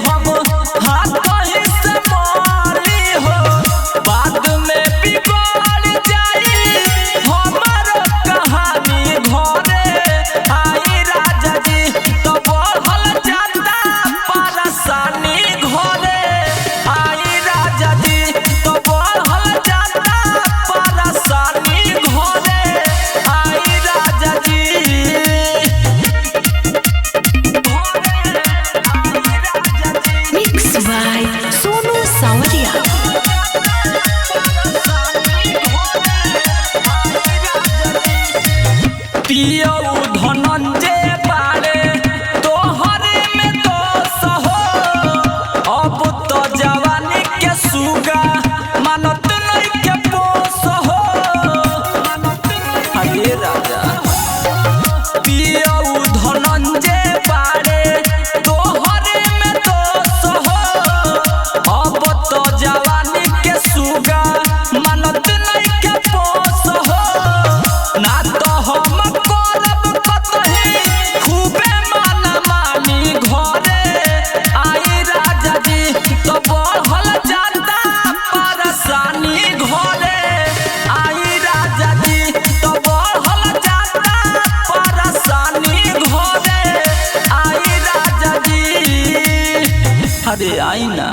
हम हाथ कहीं से मारी हो बाद में बिगड़ जाई हमार कहानी घरे आई राजा जी तो बढ़ल जाता परेशानी घरे आई राजा जी तो बढ़ल जाता परेशानी घरे आई राजा जी Mixed by Sonu Sawadia. पियो धनंजय बाड़े तोहरे में दोष हो अब तो जवानी के सुगा मानत नहीं के पोस हो अरे राजा पियो धनंजय बाड़े तोहरे में दोष हो अब तो जवानी के सुगा मानत नहीं के पोस हो ना तो हम करब कतही खूबे माना मानी घरे आई राजा जी तो बढ़ल जाता परेशानी घरे आई राजा जी तो बढ़ल जाता परेशानी घरे आई राजा जी अरे आई ना।